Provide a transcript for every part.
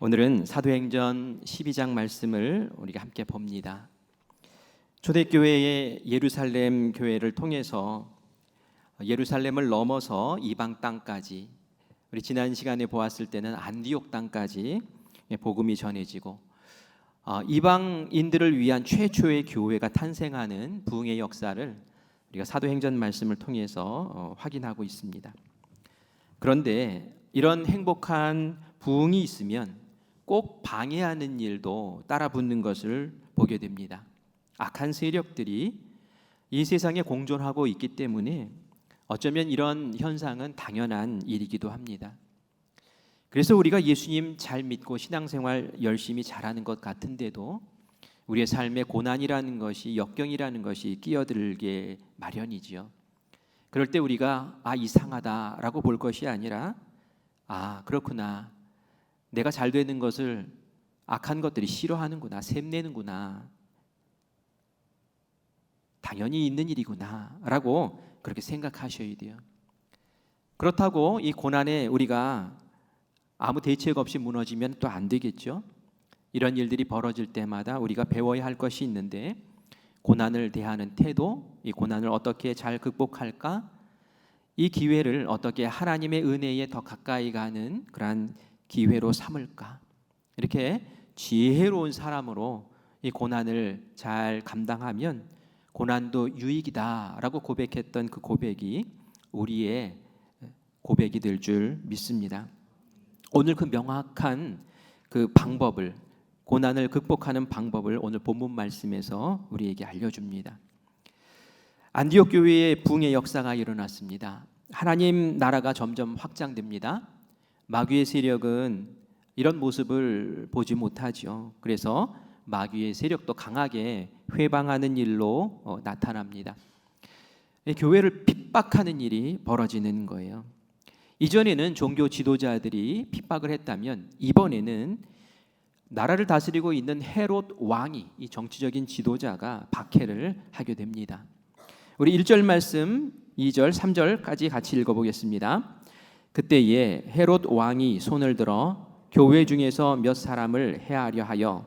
오늘은 사도행전 12장 말씀을 우리가 함께 봅니다. 초대교회의 예루살렘 교회를 통해서 예루살렘을 넘어서 이방 땅까지, 우리 지난 시간에 보았을 때는 안디옥 땅까지 복음이 전해지고 이방인들을 위한 최초의 교회가 탄생하는 부흥의 역사를 우리가 사도행전 말씀을 통해서 확인하고 있습니다. 그런데 이런 행복한 부흥이 있으면 꼭 방해하는 일도 따라붙는 것을 보게 됩니다. 악한 세력들이 이 세상에 공존하고 있기 때문에 어쩌면 이런 현상은 당연한 일이기도 합니다. 그래서 우리가 예수님 잘 믿고 신앙생활 열심히 잘하는 것 같은데도 우리의 삶에 고난이라는 것이, 역경이라는 것이 끼어들게 마련이지요. 그럴 때 우리가 이상하다라고 볼 것이 아니라 그렇구나, 내가 잘 되는 것을 악한 것들이 싫어하는구나, 샘내는구나, 당연히 있는 일이구나 라고 그렇게 생각하셔야 돼요. 그렇다고 이 고난에 우리가 아무 대책 없이 무너지면 또 안 되겠죠. 이런 일들이 벌어질 때마다 우리가 배워야 할 것이 있는데, 고난을 대하는 태도, 이 고난을 어떻게 잘 극복할까, 이 기회를 어떻게 하나님의 은혜에 더 가까이 가는 그러한 기회로 삼을까, 이렇게 지혜로운 사람으로 이 고난을 잘 감당하면 고난도 유익이다라고 고백했던 그 고백이 우리의 고백이 될 줄 믿습니다. 오늘 그 명확한 그 방법을, 고난을 극복하는 방법을 오늘 본문 말씀에서 우리에게 알려줍니다. 안디옥 교회의 부흥의 역사가 일어났습니다. 하나님 나라가 점점 확장됩니다. 마귀의 세력은 이런 모습을 보지 못하죠. 그래서 마귀의 세력도 강하게 회방하는 일로 나타납니다. 교회를 핍박하는 일이 벌어지는 거예요. 이전에는 종교 지도자들이 핍박을 했다면 이번에는 나라를 다스리고 있는 헤롯 왕이, 이 정치적인 지도자가 박해를 하게 됩니다. 우리 1절 말씀 2절 3절까지 같이 읽어보겠습니다. 그때에 헤롯 왕이 손을 들어 교회 중에서 몇 사람을 해하려 하여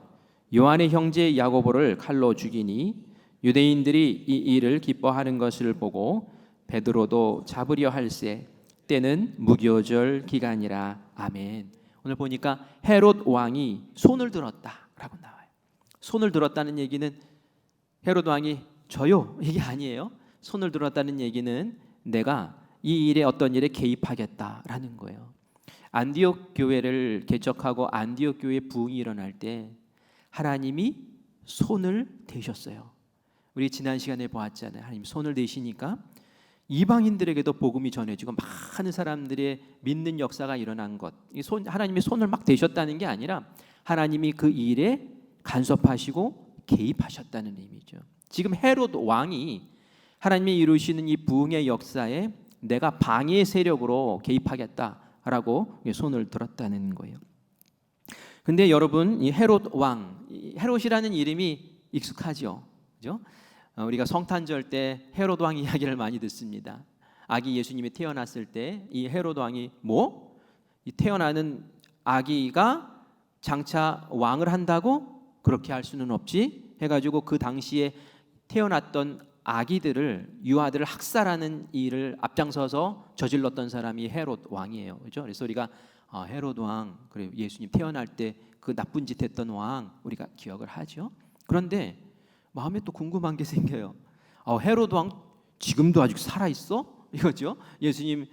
요한의 형제 야고보를 칼로 죽이니, 유대인들이 이 일을 기뻐하는 것을 보고 베드로도 잡으려 할세, 때는 무교절 기간이라. 아멘. 오늘 보니까 헤롯 왕이 손을 들었다라고 나와요. 손을 들었다는 얘기는 헤롯 왕이 저요, 이게 아니에요. 손을 들었다는 얘기는 내가 이 일에, 어떤 일에 개입하겠다라는 거예요. 안디옥 교회를 개척하고 안디옥 교회 부흥이 일어날 때 하나님이 손을 대셨어요. 우리 지난 시간에 보았잖아요. 하나님 손을 대시니까 이방인들에게도 복음이 전해지고 많은 사람들의 믿는 역사가 일어난 것. 하나님이 손을 막 대셨다는 게 아니라 하나님이 그 일에 간섭하시고 개입하셨다는 의미죠. 지금 헤롯 왕이 하나님이 이루시는 이 부흥의 역사에 내가 방해 세력으로 개입하겠다라고 손을 들었다는 거예요. 근데 여러분, 이 헤롯 왕, 헤롯이라는 이름이 익숙하죠, 그죠? 우리가 성탄절 때 헤롯 왕 이야기를 많이 듣습니다. 아기 예수님이 태어났을 때 이 헤롯 왕이 이 태어나는 아기가 장차 왕을 한다고? 그렇게 할 수는 없지 해가지고 그 당시에 태어났던 아기들을, 유아들을 학살하는 일을 앞장서서 저질렀던 사람이 헤롯 왕이에요, 그렇죠? 그래서 우리가 헤롯 왕, 그래 예수님 태어날 때 그 나쁜 짓 했던 왕 우리가 기억을 하죠. 그런데 마음에 또 궁금한 게 생겨요. 헤롯 왕 지금도 아직 살아 있어? 이거죠. 예수님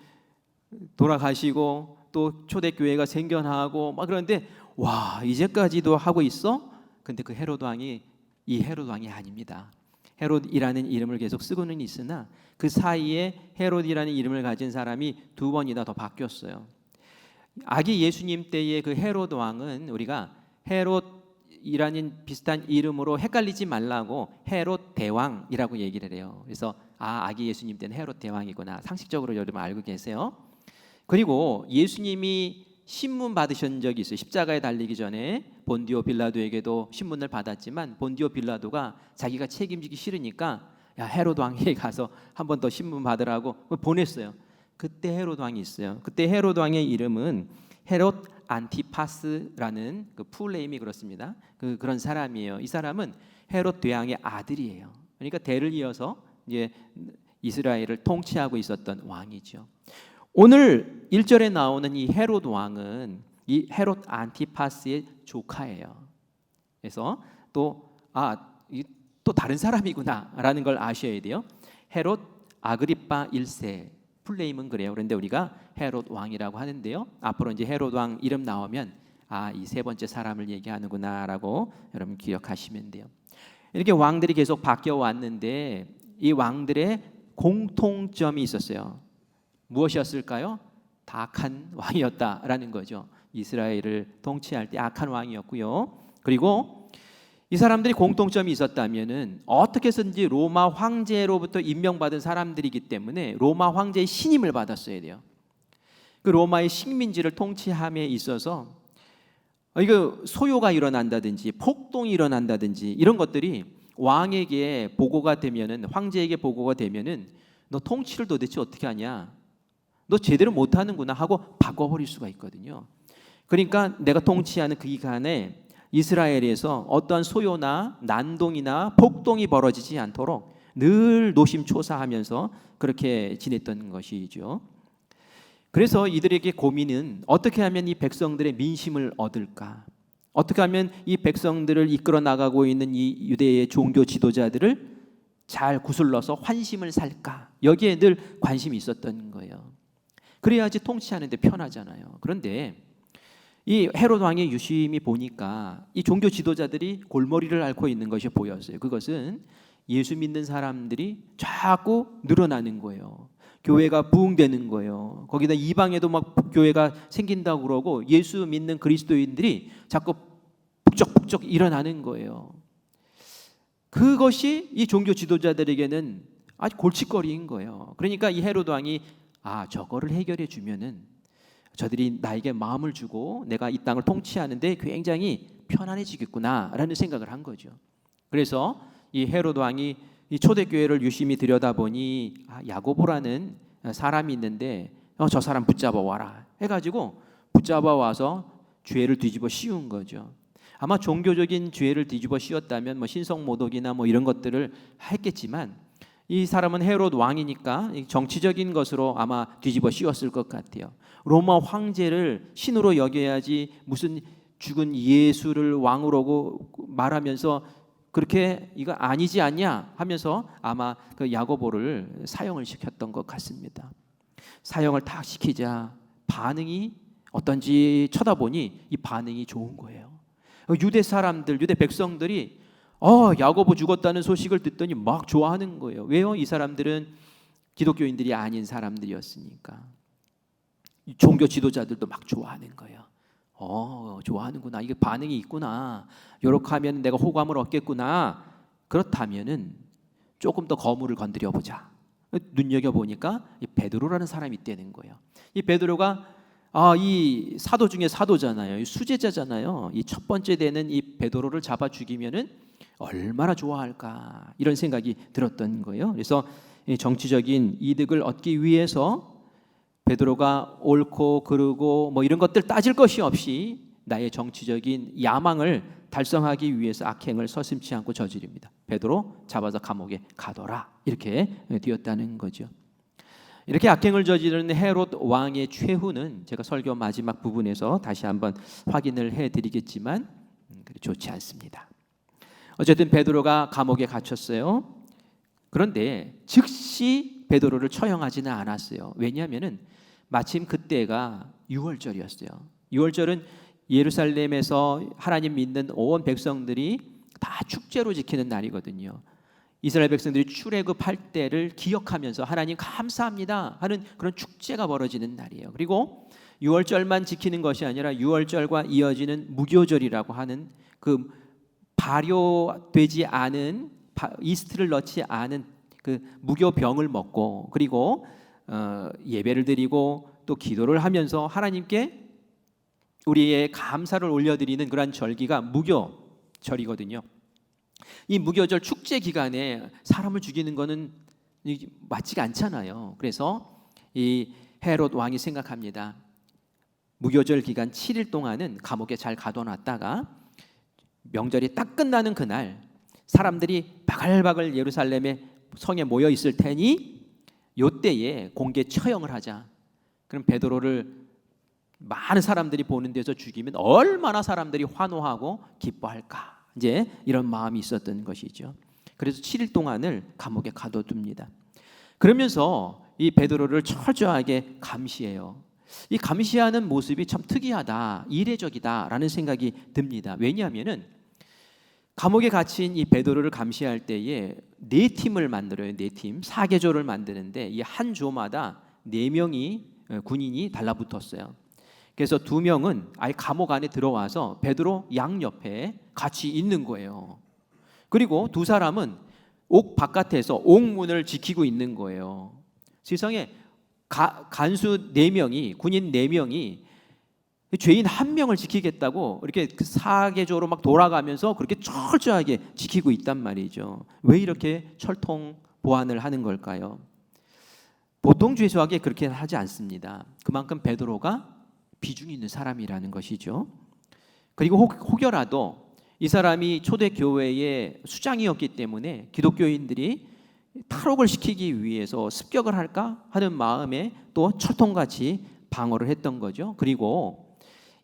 돌아가시고 또 초대교회가 생겨나고 막 그런데 와, 이제까지도 하고 있어? 근데 그 헤롯 왕이 이 헤롯 왕이 아닙니다. 헤롯이라는 이름을 계속 쓰고는 있으나 그 사이에 헤롯이라는 이름을 가진 사람이 두 번이나 더 바뀌었어요. 아기 예수님 때의 그 헤롯 왕은 우리가 헤롯이라는 비슷한 이름으로 헷갈리지 말라고 헤롯 대왕이라고 얘기를 해요. 그래서 아기 예수님 때는 헤롯 대왕이구나, 상식적으로 여러분 알고 계세요. 그리고 예수님이 신문 받으신 적이 있어요. 십자가에 달리기 전에 본디오 빌라도에게도 신문을 받았지만 본디오 빌라도가 자기가 책임지기 싫으니까 헤롯 왕에게 가서 한 번 더 신문 받으라고 보냈어요. 그때 헤롯 왕이 있어요. 그때 헤롯 왕의 이름은 헤롯 안티파스라는 그 풀네임이 그렇습니다. 그런 사람이에요. 이 사람은 헤롯 대왕의 아들이에요. 그러니까 대를 이어서 이제 이스라엘을 통치하고 있었던 왕이죠. 오늘 1절에 나오는 이 헤롯 왕은 이 헤롯 안티파스의 조카예요. 그래서 또 다른 사람이구나라는 걸 아셔야 돼요. 헤롯 아그리파 1세 풀네임은 그래요. 그런데 우리가 헤롯 왕이라고 하는데요. 앞으로 이제 헤롯 왕 이름 나오면 이 세 번째 사람을 얘기하는구나라고 여러분 기억하시면 돼요. 이렇게 왕들이 계속 바뀌어 왔는데 이 왕들의 공통점이 있었어요. 무엇이었을까요? 다 악한 왕이었다라는 거죠. 이스라엘을 통치할 때 악한 왕이었고요. 그리고 이 사람들이 공통점이 있었다면은 어떻게 해서든지 로마 황제로부터 임명받은 사람들이기 때문에 로마 황제의 신임을 받았어야 돼요. 그 로마의 식민지를 통치함에 있어서 이거 소요가 일어난다든지 폭동이 일어난다든지 이런 것들이 왕에게 보고가 되면은, 황제에게 보고가 되면은 너 통치를 도대체 어떻게 하냐? 너 제대로 못하는구나 하고 바꿔버릴 수가 있거든요. 그러니까 내가 통치하는 그 기간에 이스라엘에서 어떠한 소요나 난동이나 폭동이 벌어지지 않도록 늘 노심초사하면서 그렇게 지냈던 것이죠. 그래서 이들에게 고민은 어떻게 하면 이 백성들의 민심을 얻을까? 어떻게 하면 이 백성들을 이끌어 나가고 있는 이 유대의 종교 지도자들을 잘 구슬러서 환심을 살까? 여기에 늘 관심이 있었던 거예요. 그래야지 통치하는 데 편하잖아요. 그런데 이 헤롯 왕의 유심히 보니까 이 종교 지도자들이 골머리를 앓고 있는 것이 보였어요. 그것은 예수 믿는 사람들이 자꾸 늘어나는 거예요. 교회가 부흥되는 거예요. 거기다 이방에도 막 교회가 생긴다고 그러고 예수 믿는 그리스도인들이 자꾸 북적북적 일어나는 거예요. 그것이 이 종교 지도자들에게는 아주 골칫거리인 거예요. 그러니까 이 헤롯 왕이 저거를 해결해 주면은 저들이 나에게 마음을 주고 내가 이 땅을 통치하는데 굉장히 편안해지겠구나라는 생각을 한 거죠. 그래서 이 헤롯 왕이 이 초대교회를 유심히 들여다보니 야고보라는 사람이 있는데 저 사람 붙잡아 와라 해가지고 붙잡아 와서 죄를 뒤집어 씌운 거죠. 아마 종교적인 죄를 뒤집어 씌웠다면 뭐 신성모독이나 뭐 이런 것들을 했겠지만 이 사람은 헤롯 왕이니까 정치적인 것으로 아마 뒤집어 씌웠을 것 같아요. 로마 황제를 신으로 여겨야지 무슨 죽은 예수를 왕으로 말하면서 그렇게 이거 아니지 않냐 하면서 아마 그 야고보를 사형을 시켰던 것 같습니다. 사형을 딱 시키자 반응이 어떤지 쳐다보니 이 반응이 좋은 거예요. 유대 사람들, 유대 백성들이 야고보 죽었다는 소식을 듣더니 막 좋아하는 거예요. 왜요? 이 사람들은 기독교인들이 아닌 사람들이었으니까. 종교 지도자들도 막 좋아하는 거예요. 좋아하는구나. 이게 반응이 있구나. 요렇게 하면 내가 호감을 얻겠구나. 그렇다면은 조금 더 거물을 건드려 보자. 눈여겨 보니까 이 베드로라는 사람이 있다는 거예요. 이 베드로가 이 사도 중에 사도잖아요. 이 수제자잖아요. 이 첫 번째 되는 이 베드로를 잡아 죽이면은 얼마나 좋아할까 이런 생각이 들었던 거예요. 그래서 정치적인 이득을 얻기 위해서 베드로가 옳고 그르고 뭐 이런 것들 따질 것이 없이 나의 정치적인 야망을 달성하기 위해서 악행을 서슴지 않고 저지릅니다. 베드로 잡아서 감옥에 가둬라 이렇게 되었다는 거죠. 이렇게 악행을 저지르는 헤롯 왕의 최후는 제가 설교 마지막 부분에서 다시 한번 확인을 해드리겠지만 좋지 않습니다. 어쨌든 베드로가 감옥에 갇혔어요. 그런데 즉시 베드로를 처형하지는 않았어요. 왜냐하면은 마침 그때가 6월절이었어요. 6월절은 예루살렘에서 하나님 믿는 온 백성들이 다 축제로 지키는 날이거든요. 이스라엘 백성들이 출애굽할 때를 기억하면서 하나님 감사합니다 하는 그런 축제가 벌어지는 날이에요. 그리고 6월절만 지키는 것이 아니라 6월절과 이어지는 무교절이라고 하는 그 발효되지 않은 이스트를 넣지 않은 그 무교병을 먹고 그리고 예배를 드리고 또 기도를 하면서 하나님께 우리의 감사를 올려드리는 그러한 절기가 무교절이거든요. 이 무교절 축제 기간에 사람을 죽이는 것은 맞지가 않잖아요. 그래서 이 헤롯 왕이 생각합니다. 무교절 기간 7일 동안은 감옥에 잘 가둬놨다가 명절이 딱 끝나는 그날 사람들이 바글바글 예루살렘의 성에 모여 있을 테니 요때에 공개 처형을 하자. 그럼 베드로를 많은 사람들이 보는 데서 죽이면 얼마나 사람들이 환호하고 기뻐할까. 이제 이런 마음이 있었던 것이죠. 그래서 7일 동안을 감옥에 가둬둡니다. 그러면서 이 베드로를 철저하게 감시해요. 이 감시하는 모습이 참 특이하다, 이례적이다라는 생각이 듭니다. 왜냐하면은 감옥에 갇힌 이 베드로를 감시할 때에 4팀을 만들어요. 4팀, 4개조를 만드는데 이 한 조마다 4명이 군인이 달라붙었어요. 그래서 2명은 아예 감옥 안에 들어와서 베드로 양옆에 같이 있는 거예요. 그리고 2사람은 옥 바깥에서 옥문을 지키고 있는 거예요. 세상에 간수 4명이, 군인 4명이 죄인 1명을 지키겠다고 이렇게 4개조로 막 돌아가면서 그렇게 철저하게 지키고 있단 말이죠. 왜 이렇게 철통 보안을 하는 걸까요? 보통 죄수에게 그렇게 하지 않습니다. 그만큼 베드로가 비중이 있는 사람이라는 것이죠. 그리고 혹여라도 이 사람이 초대교회의 수장이었기 때문에 기독교인들이 탈옥을 시키기 위해서 습격을 할까 하는 마음에 또 철통같이 방어를 했던 거죠. 그리고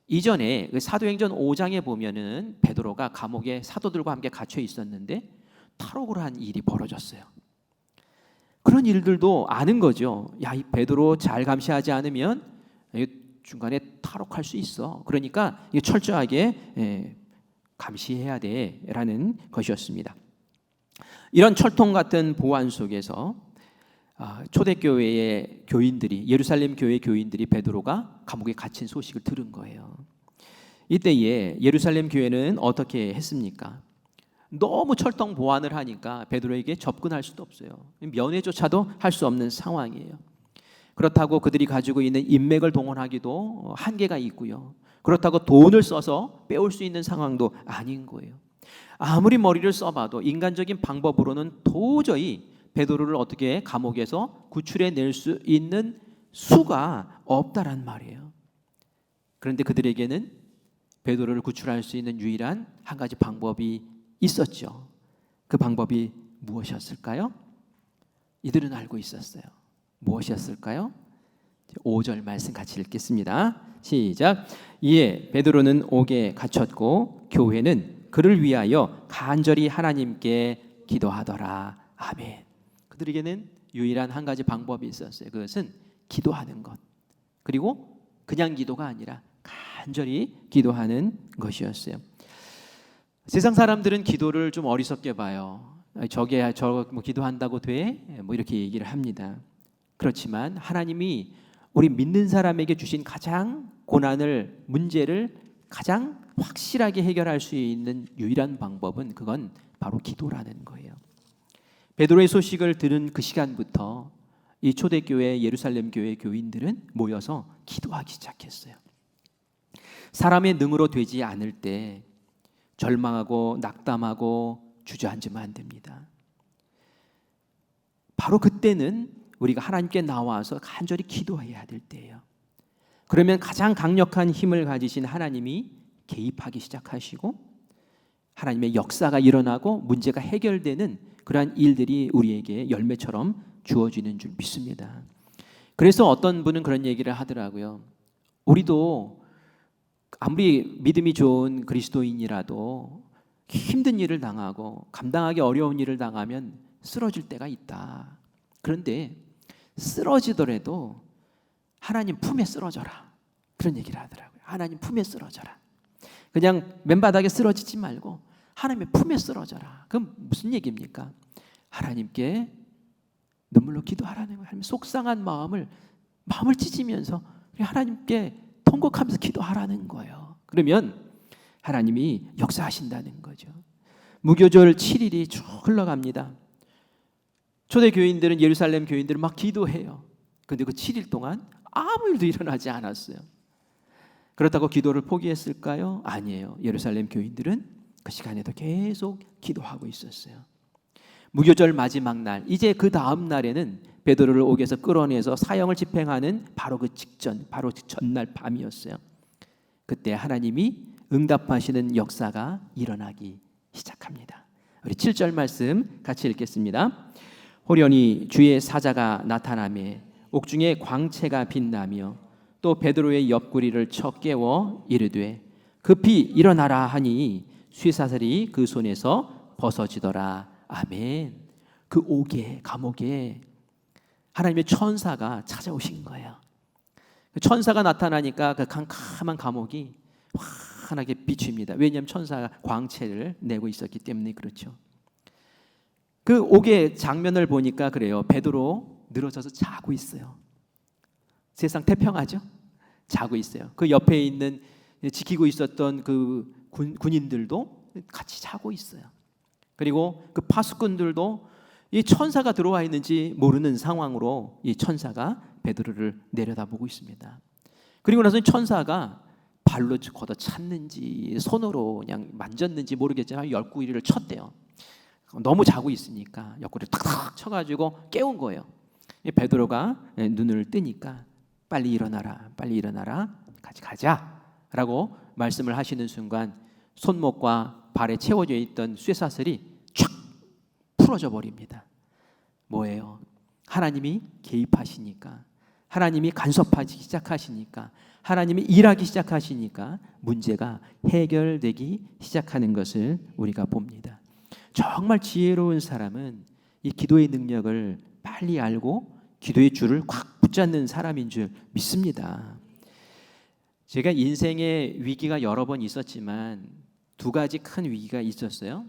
이전에 사도행전 5장에 보면은 베드로가 감옥에 사도들과 함께 갇혀 있었는데 탈옥을 한 일이 벌어졌어요. 그런 일들도 아는 거죠. 야, 이 베드로 잘 감시하지 않으면 중간에 탈옥할 수 있어. 그러니까 철저하게 감시해야 돼라는 것이었습니다. 이런 철통 같은 보안 속에서 초대교회의 교인들이, 예루살렘 교회 교인들이 베드로가 감옥에 갇힌 소식을 들은 거예요. 이때에 예루살렘 교회는 어떻게 했습니까? 너무 철통 보안을 하니까 베드로에게 접근할 수도 없어요. 면회조차도 할 수 없는 상황이에요. 그렇다고 그들이 가지고 있는 인맥을 동원하기도 한계가 있고요. 그렇다고 돈을 써서 빼올 수 있는 상황도 아닌 거예요. 아무리 머리를 써봐도 인간적인 방법으로는 도저히 베드로를 어떻게 감옥에서 구출해낼 수 있는 수가 없다란 말이에요. 그런데 그들에게는 베드로를 구출할 수 있는 유일한 한 가지 방법이 있었죠. 그 방법이 무엇이었을까요? 이들은 알고 있었어요. 무엇이었을까요? 5절 말씀 같이 읽겠습니다. 시작. 이에 베드로는 옥에 갇혔고 교회는 그를 위하여 간절히 하나님께 기도하더라. 아멘. 그들에게는 유일한 한 가지 방법이 있었어요. 그것은 기도하는 것. 그리고 그냥 기도가 아니라 간절히 기도하는 것이었어요. 세상 사람들은 기도를 좀 어리석게 봐요. 저게 뭐 기도한다고 돼? 뭐 이렇게 얘기를 합니다. 그렇지만 하나님이 우리 믿는 사람에게 주신 가장 고난을, 문제를 가장 확실하게 해결할 수 있는 유일한 방법은 그건 바로 기도라는 거예요. 베드로의 소식을 들은 그 시간부터 이 초대교회 예루살렘 교회 교인들은 모여서 기도하기 시작했어요. 사람의 능으로 되지 않을 때 절망하고 낙담하고 주저앉으면 안 됩니다. 바로 그때는 우리가 하나님께 나와서 간절히 기도해야 될 때예요. 그러면 가장 강력한 힘을 가지신 하나님이 개입하기 시작하시고 하나님의 역사가 일어나고 문제가 해결되는 그러한 일들이 우리에게 열매처럼 주어지는 줄 믿습니다. 그래서 어떤 분은 그런 얘기를 하더라고요. 우리도 아무리 믿음이 좋은 그리스도인이라도 힘든 일을 당하고 감당하기 어려운 일을 당하면 쓰러질 때가 있다. 그런데 쓰러지더라도 하나님 품에 쓰러져라. 그런 얘기를 하더라고요. 하나님 품에 쓰러져라. 그냥 맨바닥에 쓰러지지 말고 하나님의 품에 쓰러져라. 그럼 무슨 얘기입니까? 하나님께 눈물로 기도하라는 거예요. 하나님 속상한 마음을 찢으면서 하나님께 통곡하면서 기도하라는 거예요. 그러면 하나님이 역사하신다는 거죠. 무교절 7일이 쭉 흘러갑니다. 초대교인들은 예루살렘 교인들은 막 기도해요. 그런데 그 7일 동안 아무 일도 일어나지 않았어요. 그렇다고 기도를 포기했을까요? 아니에요. 예루살렘 교인들은 그 시간에도 계속 기도하고 있었어요. 무교절 마지막 날, 이제 그 다음 날에는 베드로를 옥에서 끌어내서 사형을 집행하는 바로 그 직전, 바로 그 전날 밤이었어요. 그때 하나님이 응답하시는 역사가 일어나기 시작합니다. 우리 7절 말씀 같이 읽겠습니다. 호련히 주의 사자가 나타나매 옥중에 광채가 빛나며 또 베드로의 옆구리를 쳐 깨워 이르되 급히 일어나라 하니 쇠사슬이 그 손에서 벗어지더라. 아멘. 그 옥에, 감옥에 하나님의 천사가 찾아오신 거예요. 천사가 나타나니까 그 캄캄한 감옥이 환하게 비춥니다. 왜냐하면 천사가 광채를 내고 있었기 때문에 그렇죠. 그 옥의 장면을 보니까 그래요. 베드로 늘어져서 자고 있어요. 세상 태평하죠? 자고 있어요. 그 옆에 있는 지키고 있었던 그 군인들도 같이 자고 있어요. 그리고 그 파수꾼들도 이 천사가 들어와 있는지 모르는 상황으로 이 천사가 베드로를 내려다보고 있습니다. 그리고 나서 천사가 발로 걷어찼는지 손으로 그냥 만졌는지 모르겠지만 옆구리를 쳤대요. 너무 자고 있으니까 옆구리를 탁탁 쳐가지고 깨운 거예요. 베드로가 눈을 뜨니까 빨리 일어나라, 빨리 일어나라, 같이 가자라고 말씀을 하시는 순간 손목과 발에 채워져 있던 쇠사슬이 촥 풀어져 버립니다. 뭐예요? 하나님이 개입하시니까, 하나님이 간섭하기 시작하시니까, 하나님이 일하기 시작하시니까 문제가 해결되기 시작하는 것을 우리가 봅니다. 정말 지혜로운 사람은 이 기도의 능력을 빨리 알고 기도의 줄을 꽉 붙잡는 사람인 줄 믿습니다. 제가 인생의 위기가 여러 번 있었지만 두 가지 큰 위기가 있었어요.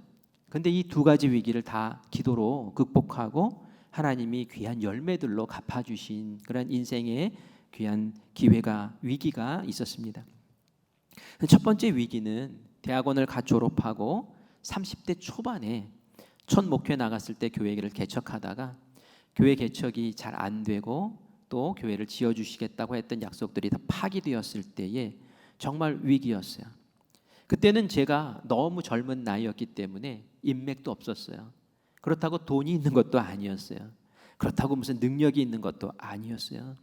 근데 이 두 가지 위기를 다 기도로 극복하고 하나님이 귀한 열매들로 갚아주신 그런 인생의 귀한 위기가 있었습니다. 첫 번째 위기는 대학원을 갓 졸업하고 30대 초반에 첫 목회 나갔을 때 교회를 개척하다가 교회 개척이 잘 안 되고 또 교회를 지어주시겠다고 했던 약속들이 다 파기되었을 때에 정말 위기였어요. 그때는 제가 너무 젊은 나이였기 때문에 인맥도 없었어요. 그렇다고 돈이 있는 것도 아니었어요. 그렇다고 무슨 능력이 있는 것도 아니었어요.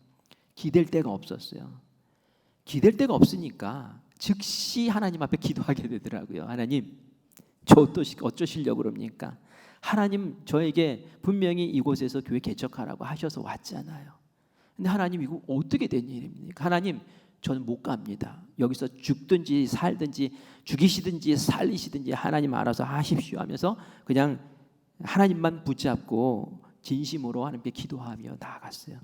기댈 데가 없었어요. 기댈 데가 없으니까 즉시 하나님 앞에 기도하게 되더라고요. 하나님, 저 어쩌시려고 그럽니까? 하나님 저에게 분명히 이곳에서 교회 개척하라고 하셔서 왔잖아요. 근데 하나님 이거 어떻게 된 일입니까? 하나님 저는 못 갑니다. 여기서 죽든지 살든지 죽이시든지 살리시든지 하나님 알아서 하십시오 하면서 그냥 하나님만 붙잡고 진심으로 하나님께 기도하며 나아갔어요.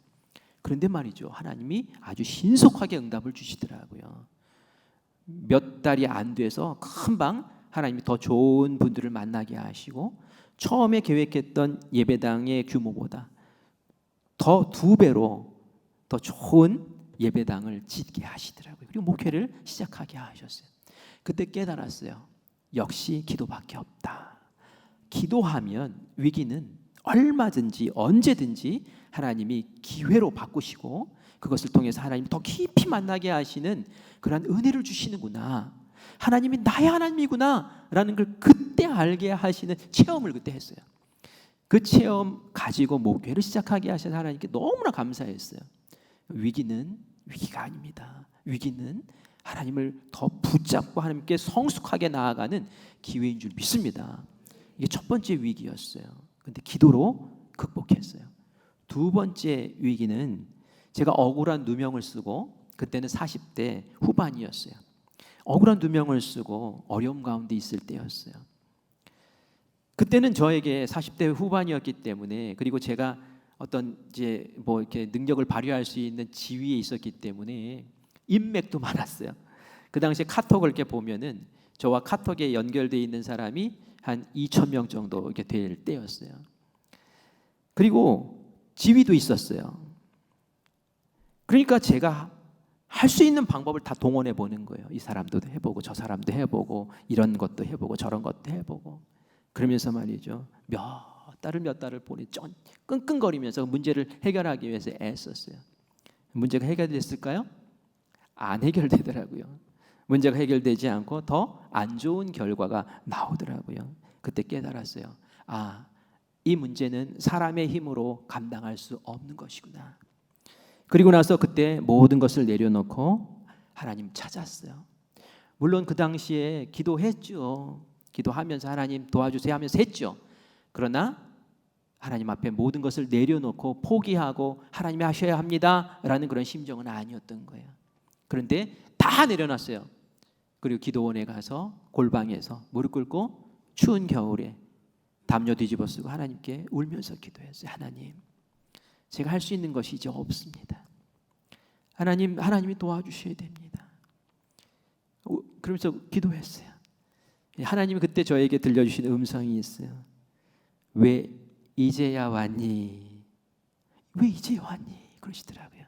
그런데 말이죠, 하나님이 아주 신속하게 응답을 주시더라고요. 몇 달이 안 돼서 금방 하나님이 더 좋은 분들을 만나게 하시고 처음에 계획했던 예배당의 규모보다 더 2배로 더 좋은 예배당을 짓게 하시더라고요. 그리고 목회를 시작하게 하셨어요. 그때 깨달았어요. 역시 기도밖에 없다. 기도하면 위기는 얼마든지 언제든지 하나님이 기회로 바꾸시고 그것을 통해서 하나님이 더 깊이 만나게 하시는 그러한 은혜를 주시는구나. 하나님이 나의 하나님이구나 라는 걸 그때 알게 하시는 체험을 그때 했어요. 그 체험 가지고 목회를 시작하게 하신 하나님께 너무나 감사했어요. 위기는 위기가 아닙니다. 위기는 하나님을 더 붙잡고 하나님께 성숙하게 나아가는 기회인 줄 믿습니다. 이게 첫 번째 위기였어요. 근데 기도로 극복했어요. 두 번째 위기는 제가 억울한 누명을 쓰고 그때는 40대 후반이었어요. 억울한 누명을 쓰고 어려움 가운데 있을 때였어요. 그때는 저에게 40대 후반이었기 때문에 그리고 제가 어떤 이제 뭐 이렇게 능력을 발휘할 수 있는 지위에 있었기 때문에 인맥도 많았어요. 그 당시에 카톡을 이렇게 보면은 저와 카톡에 연결되어 있는 사람이 한 2,000명 정도 이렇게 될 때였어요. 그리고 지위도 있었어요. 그러니까 제가 할 수 있는 방법을 다 동원해 보는 거예요. 이 사람도 해보고 저 사람도 해보고 이런 것도 해보고 저런 것도 해보고 그러면서 말이죠. 몇 달을 보내 끙끙거리면서 문제를 해결하기 위해서 애썼어요. 문제가 해결됐을까요? 안 해결되더라고요. 문제가 해결되지 않고 더 안 좋은 결과가 나오더라고요. 그때 깨달았어요. 아, 이 문제는 사람의 힘으로 감당할 수 없는 것이구나. 그리고 나서 그때 모든 것을 내려놓고 하나님 찾았어요. 물론 그 당시에 기도했죠. 기도하면서 하나님 도와주세요 하면서 했죠. 그러나 하나님 앞에 모든 것을 내려놓고 포기하고 하나님이 하셔야 합니다라는 그런 심정은 아니었던 거예요. 그런데 다 내려놨어요. 그리고 기도원에 가서 골방에서 무릎 꿇고 추운 겨울에 담요 뒤집어 쓰고 하나님께 울면서 기도했어요. 하나님, 제가 할 수 있는 것이 이제 없습니다. 하나님이 도와주셔야 됩니다. 그러면서 기도했어요. 하나님이 그때 저에게 들려주신 음성이 있어요. 왜 이제야 왔니? 왜 이제 왔니? 그러시더라고요.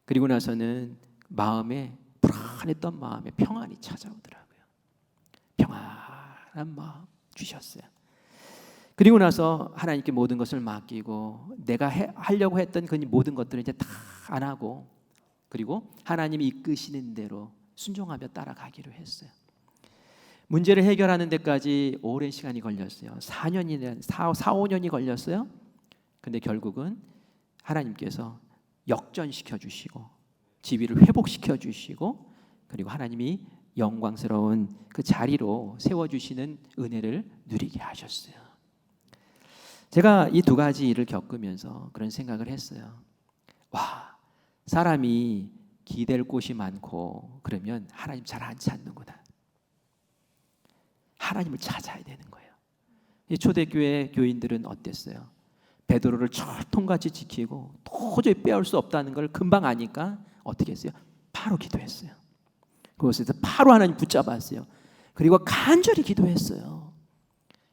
그리고 나서는 마음에 불안했던 마음에 평안이 찾아오더라고요. 평안한 마음 주셨어요. 그리고 나서 하나님께 모든 것을 맡기고 내가 하려고 했던 그 모든 것들을 이제 다 안 하고 그리고 하나님이 이끄시는 대로 순종하며 따라가기로 했어요. 문제를 해결하는 데까지 오랜 시간이 걸렸어요. 4년이나 4, 5년이 걸렸어요. 근데 결국은 하나님께서 역전시켜 주시고 지위를 회복시켜 주시고 그리고 하나님이 영광스러운 그 자리로 세워주시는 은혜를 누리게 하셨어요. 제가 이 두 가지 일을 겪으면서 그런 생각을 했어요. 와, 사람이 기댈 곳이 많고 그러면 하나님 잘 안 찾는구나. 하나님을 찾아야 되는 거예요. 이 초대교회 교인들은 어땠어요? 베드로를 철통같이 지키고 도저히 빼올 수 없다는 걸 금방 아니까 어떻게 했어요? 바로 기도했어요. 그것에서 바로 하나님 붙잡았어요. 그리고 간절히 기도했어요.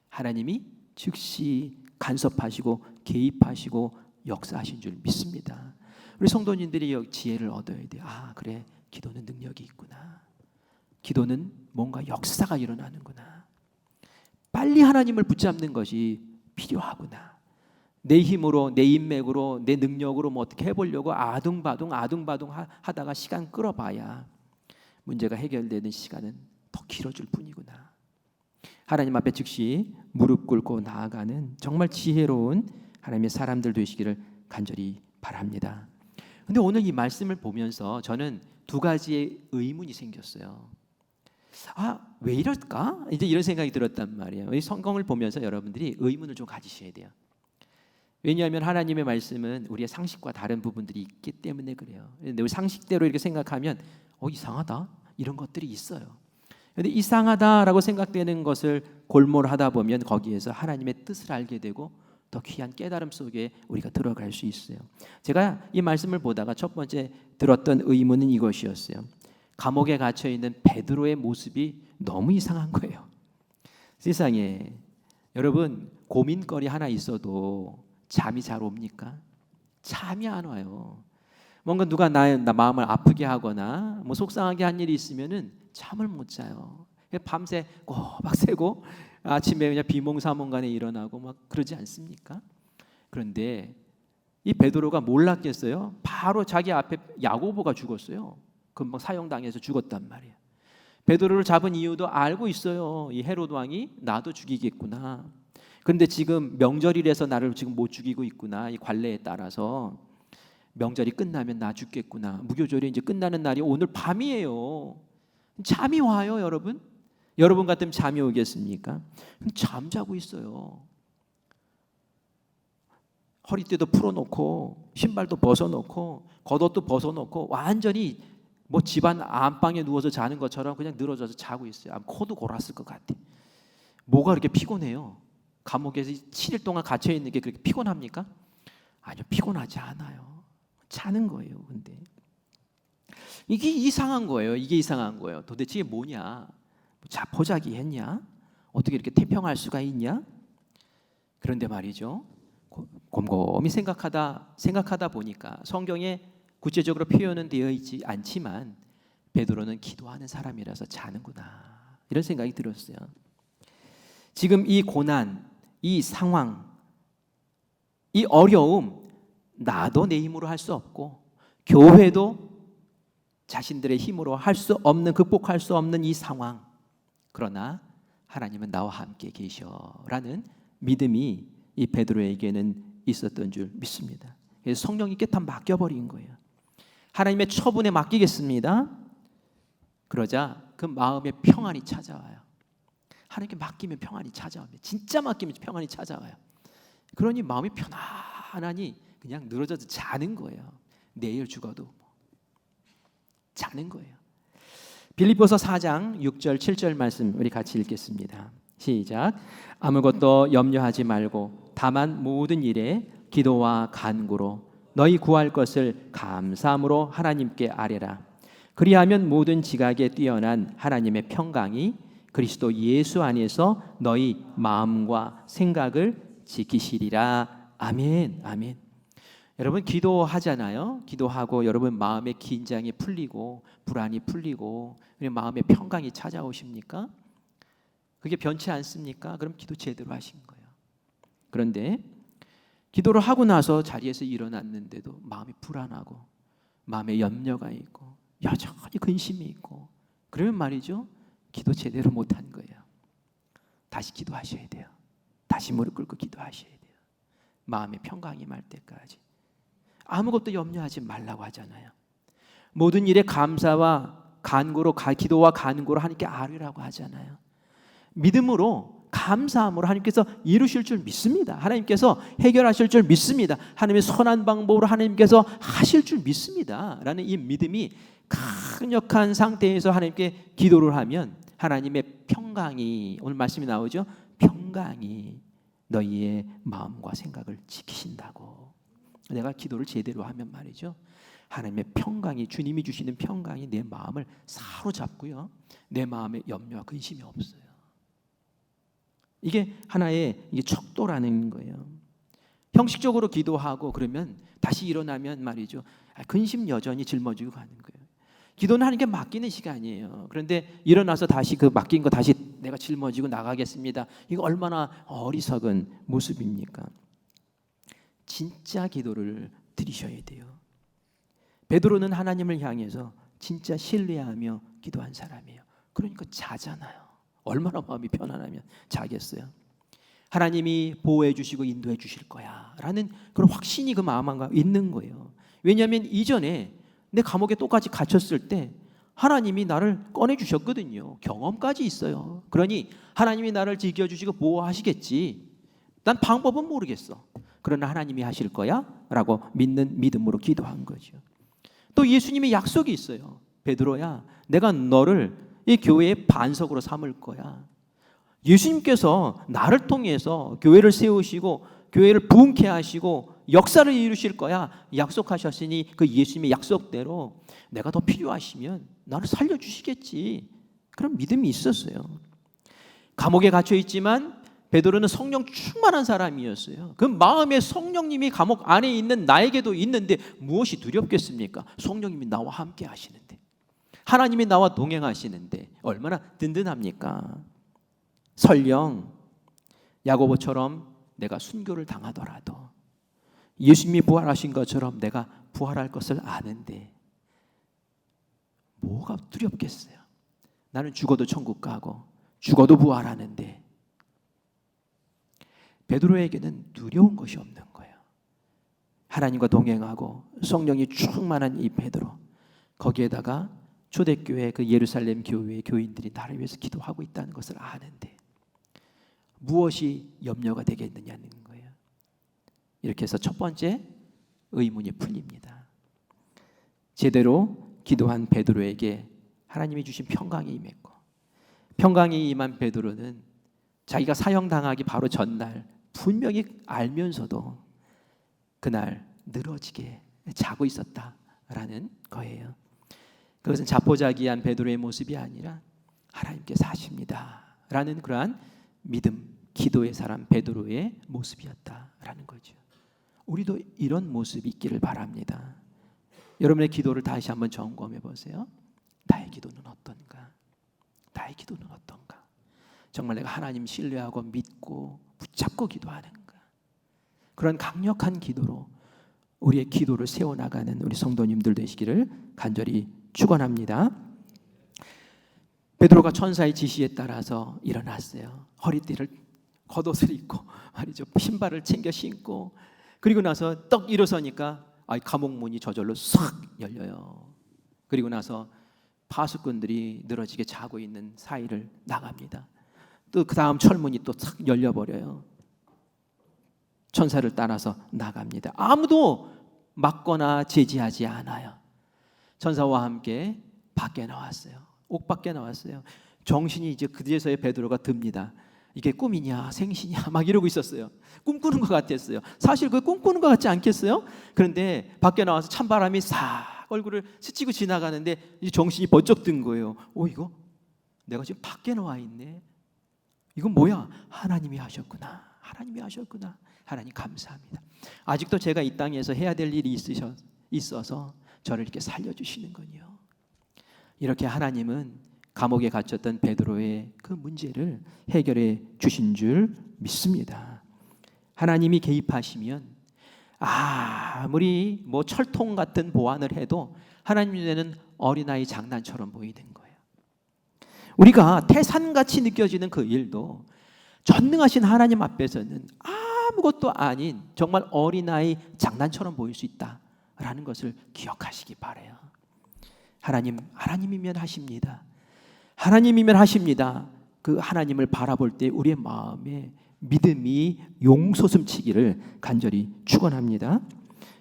하나님이 즉시 간섭하시고 개입하시고 역사하신 줄 믿습니다. 우리 성도님들이 지혜를 얻어야 돼요. 아, 그래, 기도는 능력이 있구나. 기도는 뭔가 역사가 일어나는구나. 빨리 하나님을 붙잡는 것이 필요하구나. 내 힘으로, 내 인맥으로, 내 능력으로 뭐 어떻게 해보려고 아둥바둥 하다가 시간 끌어봐야 문제가 해결되는 시간은 더 길어질 뿐이구나. 하나님 앞에 즉시 무릎 꿇고 나아가는 정말 지혜로운 하나님의 사람들 되시기를 간절히 바랍니다. 근데 오늘 이 말씀을 보면서 저는 두 가지의 의문이 생겼어요. 아, 왜 이럴까? 이제 이런 생각이 들었단 말이에요. 이 성경을 보면서 여러분들이 의문을 좀 가지셔야 돼요. 왜냐하면 하나님의 말씀은 우리의 상식과 다른 부분들이 있기 때문에 그래요. 근데 우리 상식대로 이렇게 생각하면 이상하다 이런 것들이 있어요. 그런데 이상하다라고 생각되는 것을 골몰하다 보면 거기에서 하나님의 뜻을 알게 되고 더 귀한 깨달음 속에 우리가 들어갈 수 있어요. 제가 이 말씀을 보다가 첫 번째 들었던 의문은 이것이었어요. 감옥에 갇혀 있는 베드로의 모습이 너무 이상한 거예요. 세상에 여러분 고민거리 하나 있어도 잠이 잘 옵니까? 잠이 안 와요. 뭔가 누가 나 마음을 아프게 하거나 뭐 속상하게 한 일이 있으면은 잠을 못 자요. 밤새 꼬박 새고 아침에 그냥 비몽사몽간에 일어나고 막 그러지 않습니까? 그런데 이 베드로가 몰랐겠어요? 바로 자기 앞에 야고보가 죽었어요. 금방 사형당해서 죽었단 말이에요. 베드로를 잡은 이유도 알고 있어요. 이 헤롯 왕이 나도 죽이겠구나. 그런데 지금 명절이라서 나를 지금 못 죽이고 있구나. 이 관례에 따라서 명절이 끝나면 나 죽겠구나. 무교절이 이제 끝나는 날이 오늘 밤이에요. 잠이 와요, 여러분? 여러분 같으면 잠이 오겠습니까? 잠자고 있어요. 허리띠도 풀어놓고 신발도 벗어놓고 겉옷도 벗어놓고 완전히 뭐 집안 안방에 누워서 자는 것처럼 그냥 늘어져서 자고 있어요. 코도 골았을 것 같아. 뭐가 그렇게 피곤해요? 감옥에서 7일 동안 갇혀 있는 게 그렇게 피곤합니까? 아니요, 피곤하지 않아요. 자는 거예요. 근데 이게 이상한 거예요. 이게 이상한 거예요. 도대체 이게 뭐냐? 자포자기 했냐? 어떻게 이렇게 태평할 수가 있냐? 그런데 말이죠. 곰곰이 생각하다 보니까 성경에 구체적으로 표현은 되어 있지 않지만 베드로는 기도하는 사람이라서 자는구나. 이런 생각이 들었어요. 지금 이 고난, 이 상황, 이 어려움 나도 내 힘으로 할 수 없고 교회도 자신들의 힘으로 할 수 없는, 극복할 수 없는 이 상황, 그러나 하나님은 나와 함께 계셔라는 믿음이 이 베드로에게는 있었던 줄 믿습니다. 그래서 성령님께 다 맡겨버린 거예요. 하나님의 처분에 맡기겠습니다. 그러자 그 마음에 평안이 찾아와요. 하나님께 맡기면 평안이 찾아옵니다. 진짜 맡기면 평안이 찾아와요. 그러니 마음이 편안하니 그냥 늘어져서 자는 거예요. 내일 죽어도 자는 거예요. 빌립보서 4장 6절 7절 말씀 우리 같이 읽겠습니다. 시작. 아무것도 염려하지 말고 다만 모든 일에 기도와 간구로 너희 구할 것을 감사함으로 하나님께 아뢰라. 그리하면 모든 지각에 뛰어난 하나님의 평강이 그리스도 예수 안에서 너희 마음과 생각을 지키시리라. 아멘. 아멘. 여러분 기도하잖아요. 기도하고 여러분 마음의 긴장이 풀리고 불안이 풀리고 마음의 평강이 찾아오십니까? 그게 변치 않습니까? 그럼 기도 제대로 하신 거예요. 그런데 기도를 하고 나서 자리에서 일어났는데도 마음이 불안하고 마음에 염려가 있고 여전히 근심이 있고 그러면 말이죠, 기도 제대로 못한 거예요. 다시 기도하셔야 돼요. 다시 무릎 꿇고 기도하셔야 돼요. 마음의 평강이 임할 때까지. 아무것도 염려하지 말라고 하잖아요. 모든 일에 감사와 간구로 기도와 간구로 하나님께 아뢰라고 하잖아요. 믿음으로 감사함으로 하나님께서 이루실 줄 믿습니다. 하나님께서 해결하실 줄 믿습니다. 하나님의 선한 방법으로 하나님께서 하실 줄 믿습니다. 라는 이 믿음이 강력한 상태에서 하나님께 기도를 하면 하나님의 평강이, 오늘 말씀이 나오죠. 평강이 너희의 마음과 생각을 지키신다고. 내가 기도를 제대로 하면 말이죠, 하나님의 평강이, 주님이 주시는 평강이 내 마음을 사로잡고요, 내 마음에 염려와 근심이 없어요. 이게 하나의 척도라는 거예요. 형식적으로 기도하고 그러면 다시 일어나면 말이죠, 근심 여전히 짊어지고 가는 거예요. 기도는 하나님께 맡기는 시간이에요. 그런데 일어나서 다시 그 맡긴 거 다시 내가 짊어지고 나가겠습니다. 이거 얼마나 어리석은 모습입니까? 진짜 기도를 드리셔야 돼요. 베드로는 하나님을 향해서 진짜 신뢰하며 기도한 사람이에요. 그러니까 자잖아요. 얼마나 마음이 편안하면 자겠어요. 하나님이 보호해 주시고 인도해 주실 거야 라는 그런 확신이 그 마음 안에 있는 거예요. 왜냐하면 이전에 내 감옥에 똑같이 갇혔을 때 하나님이 나를 꺼내 주셨거든요. 경험까지 있어요. 그러니 하나님이 나를 지켜주시고 보호하시겠지. 난 방법은 모르겠어. 그러나 하나님이 하실 거야 라고 믿는 믿음으로 기도한 거죠. 또 예수님의 약속이 있어요. 베드로야, 내가 너를 이 교회의 반석으로 삼을 거야. 예수님께서 나를 통해서 교회를 세우시고 교회를 부흥케 하시고 역사를 이루실 거야 약속하셨으니 그 예수님의 약속대로 내가 더 필요하시면 나를 살려주시겠지. 그런 믿음이 있었어요. 감옥에 갇혀 있지만 베드로는 성령 충만한 사람이었어요. 그 마음에 성령님이 감옥 안에 있는 나에게도 있는데 무엇이 두렵겠습니까? 성령님이 나와 함께 하시는데, 하나님이 나와 동행하시는데 얼마나 든든합니까? 설령 야고보처럼 내가 순교를 당하더라도 예수님이 부활하신 것처럼 내가 부활할 것을 아는데 뭐가 두렵겠어요? 나는 죽어도 천국 가고 죽어도 부활하는데. 베드로에게는 두려운 것이 없는 거예요. 하나님과 동행하고 성령이 충만한 이 베드로, 거기에다가 초대교회 그 예루살렘 교회의 교인들이 나를 위해서 기도하고 있다는 것을 아는데 무엇이 염려가 되겠느냐는 거예요. 이렇게 해서 첫 번째 의문이 풀립니다. 제대로 기도한 베드로에게 하나님이 주신 평강이 임했고, 평강이 임한 베드로는 자기가 사형당하기 바로 전날 분명히 알면서도 그날 늘어지게 자고 있었다라는 거예요. 그것은 자포자기한 베드로의 모습이 아니라 하나님께 사십니다라는 그러한 믿음, 기도의 사람 베드로의 모습이었다라는 거죠. 우리도 이런 모습이 있기를 바랍니다. 여러분의 기도를 다시 한번 점검해 보세요. 나의 기도는 어떤가? 나의 기도는 어떤가? 정말 내가 하나님 신뢰하고 믿고 붙잡고 기도하는가? 그런 강력한 기도로 우리의 기도를 세워나가는 우리 성도님들 되시기를 간절히 축원합니다. 베드로가 천사의 지시에 따라서 일어났어요. 허리띠를 겉옷을 입고 말이죠. 신발을 챙겨 신고 그리고 나서 떡 일어서니까 감옥 문이 저절로 싹 열려요. 그리고 나서 파수꾼들이 늘어지게 자고 있는 사이를 나갑니다. 또 그 다음 철문이 또 싹 열려버려요. 천사를 따라서 나갑니다. 아무도 막거나 제지하지 않아요. 천사와 함께 밖에 나왔어요. 옥 밖에 나왔어요. 정신이 이제 그제서야 베드로가 듭니다. 이게 꿈이냐 생시냐 막 이러고 있었어요. 꿈꾸는 것 같았어요. 사실 그 꿈꾸는 것 같지 않겠어요? 그런데 밖에 나와서 찬바람이 싹 얼굴을 스치고 지나가는데 이제 정신이 번쩍 든 거예요. 이거 내가 지금 밖에 나와 있네. 이건 뭐야? 하나님이 하셨구나. 하나님이 하셨구나. 하나님 감사합니다. 아직도 제가 이 땅에서 해야 될 일이 있어서 저를 이렇게 살려주시는군요. 이렇게 하나님은 감옥에 갇혔던 베드로의 그 문제를 해결해 주신 줄 믿습니다. 하나님이 개입하시면 아무리 뭐 철통 같은 보완을 해도 하나님 눈에는 어린아이 장난처럼 보이는 거예요. 우리가 태산같이 느껴지는 그 일도 전능하신 하나님 앞에서는 아무것도 아닌 정말 어린아이 장난처럼 보일 수 있다라는 것을 기억하시기 바라요. 하나님이면 하십니다. 하나님이면 하십니다. 그 하나님을 바라볼 때 우리의 마음에 믿음이 용솟음치기를 간절히 축원합니다.